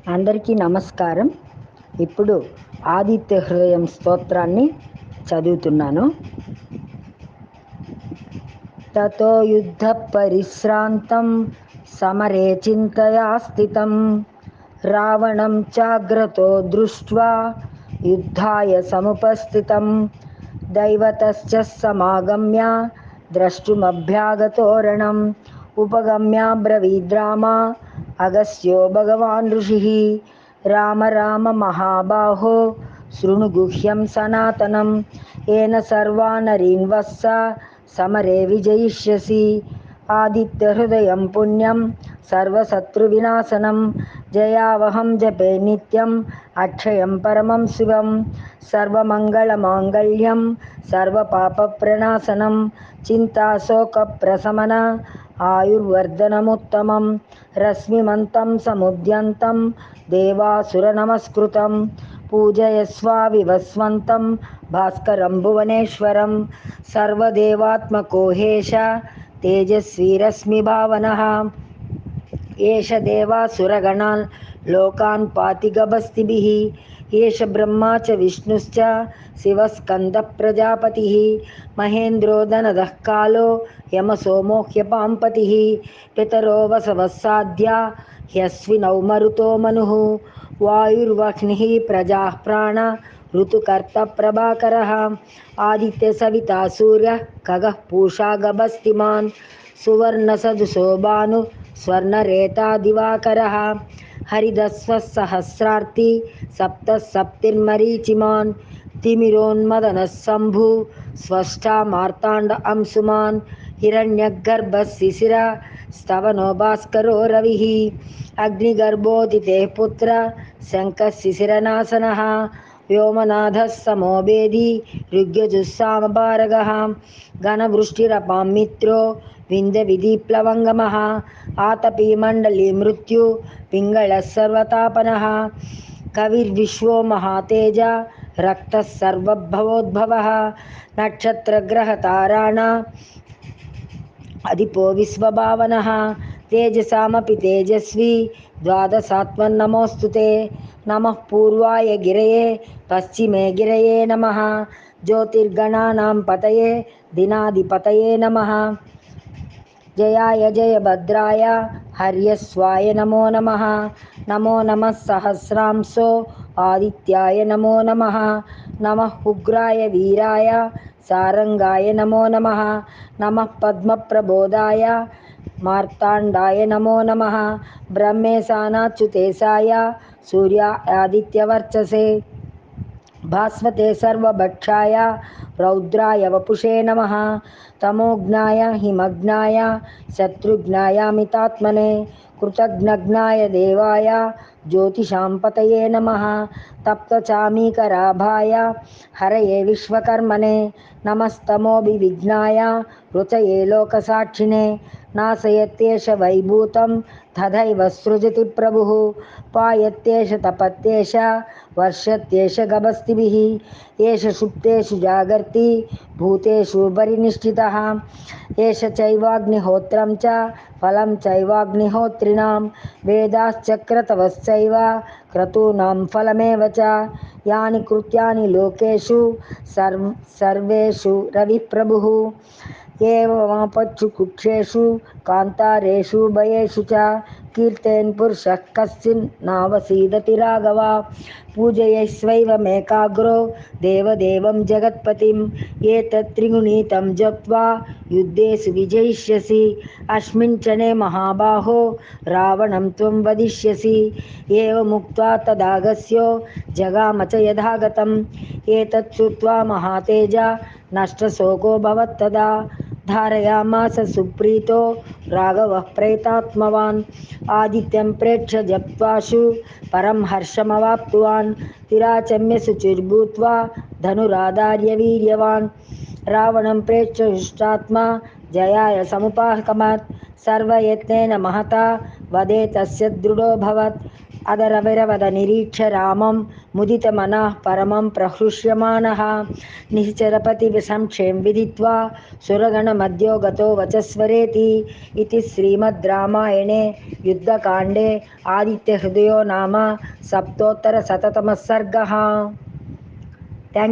అందరికీ నమస్కారం. ఇప్పుడు ఆదిత్య హృదయం స్తోత్రాన్ని చదువుతున్నాను. తతో యుద్ధ పరిశ్రాంతం సమరే చింతయా స్థితం రావణం చాగ్రతో దృష్ట్వా యుద్ధాయ సముపస్థితం దైవతశ్చ సమాగమ్య ద్రష్టుమభ్యాగతోరణం ఉపగమ్య బ్రవీద్రామా అగస్త్యో భగవాన్ ఋషిః రామ రామ మహాబాహో శృణు గుహ్యం సనాతనం ఏన సర్వానరీన్ వత్స సమరే విజయిష్యసి ఆదిత్య హృదయం పుణ్యం సర్వశత్రువినాశనం జయావహం జపే నిత్యం అక్షయం పరమం శివం సర్వమంగళమాంగళ్యం సర్వపాపప్రణాశనం చింతాశోకప్రశమన ఆయుర్వర్ధనముత్తమం రశ్మిమంతం సముద్యంతం దేవాసురనమస్కృతం పూజయస్వావివస్వంతం భాస్కరం భువనేశ్వరం సర్వదేవాత్మకో హేష తేజస్వీరశ్మిభావనః ఏష దేవాసురగణాన్ లోకాన్ పాతి గభస్తిభిః ఏష బ్రహ్మా చ విష్ణుశ్చ శివస్కంద ప్రజాపతిః మహేంద్రో ధనదః కాలో యమసోమో హ్యపాంపతిః పితరో వసవస్సాధ్యా హ్యశ్వినౌ మరుతో మనుః వాయుర్వహ్నిః ప్రజాః ప్రాణ ఋతుకర్త ప్రభాకరः ఆదిత్య సవితా సూర్యః ఖగః పూషా గభస్తిమాన్ సువర్ణసదృశో భాను స్వర్ణరేతా దివాకరः హరిదస్వ సహస్రార్తి సప్త సప్తిర్మరీచిమాన్ తిమిరోన్మదనః శంభు స్వష్టా మార్తాండ అంశుమాన్ హిరణ్యగర్భः శిశిర స్తవనో భాస్కరో రవిః అగ్నిగర్భోదితేః పుత్ర శంఖः శిశిరనాశనः వ్యోమనాథः సమో వేది ఋగ్యజుస్సామభారగः ఘనవృష్టిరపాం మిత్రో వింధ్యవిధిప్లవంగమः ఆతపీ మండలీ మృత్యు పింగళः సర్వతాపనः కవిర్విశ్వో మహాతేజ రక్తः సర్వభవోద్భవः నక్షత్రగ్రహతారాణ అధిపో విశ్వభావనః తేజసామపి తేజస్వి ద్వాదశాత్మన్నమోऽస్తుతే నమః పూర్వాయ గిరయే పశ్చిమే గిరయే నమః జ్యోతిర్గణానాం పతయే దినాధిపతయే నమః జయాయ జయభద్రాయ హర్యస్వాయ నమో నమః నమో నమః సహస్రాంశో ఆదిత్యాయ నమో నమః నమః ఉగ్రాయ వీరాయ సారంగాయ నమో నమః నమః పద్మప్రబోధాయ మార్తాండాయ నమో నమః బ్రహ్మేశానాచ్యుతేశాయ సూర్యాదిత్యవర్చసే భాస్వతే సర్వభక్షాయ రౌద్రాయ వపుషే నమః తమోజ్ఞాయ హిమజ్ఞాయ శత్రుఘ్నాయామితాత్మనే కృతజ్ఞజ్ఞాయ దేవాయ జ్యోతిషాం పతయే నమః తప్తచామీకరాభాయ హరయే విశ్వకర్మణే నమస్తమోభివిఘ్నాయ రుచయే లోకసాక్షిణే నాశయత్యేష వైభూతం తథైవ సృజతి ప్రభుః పాయత్యేష తపత్యేష వర్షత్యేష గభస్తిభిః ఏష సుప్తేషు జాగర్తి భూతేషు పరినిష్ఠితः ఏష చైవాగ్నిహోత్రం చ ఫలం చైవాగ్నిహోత్రిణాం వేదాశ్చక్రతవశ్చైవ క్రతూనాం ఫలమేవ చ యాని కృత్యాని లోకేషు సర్వేషు రవిప్రభుః ఏవమాపత్సు కుక్షేషు కాంతారేషు భయేషు చ కీర్తయన్ పురుషః కశ్చిన్ నావసీదతి రాఘవ పూజయస్వైవమేకాగ్రో దేవదేవం జగత్పతిం ఏతత్త్రిగుణితం జప్త్వా యుద్ధేషు విజయిష్యసి అస్మిన్ క్షణే మహాబాహో రావణం త్వం వదిష్యసి ఏవముక్త్వా తదాగస్యో జగామ చ యథాగతం ఏతత్ శ్రుత్వా మహాతేజ నష్టశోకో భవత్తదా ధారయామాస సుప్రీతో రాఘవః ప్రేతాత్మవాన్ ఆదిత్యం ప్రేక్ష జప్త్వాశు పరం హర్షమవాప్తువాన్ తిరాచమ్య శుచిర్భూత్వా ధనురాధార్య వీర్యవాన్ రావణం ప్రేక్ష హృష్టాత్మా జయాయ సముపాహకమత్ సర్వయత్నేన మహతా వదే తస్య దృఢోభవత్ अदरविरवद निरीक्ष्य रामं मुदितमनः परमं प्रहृष्यमाणः निश्चरपतिविसंक्षें विदित्वा सुरगणमध्यो गतो वचस्वरेति इति श्रीमद् रामायणे युद्धकाण्डे आदित्यहृदयो नाम सप्तोत्तरशततमः सर्गः। థ్యాంక్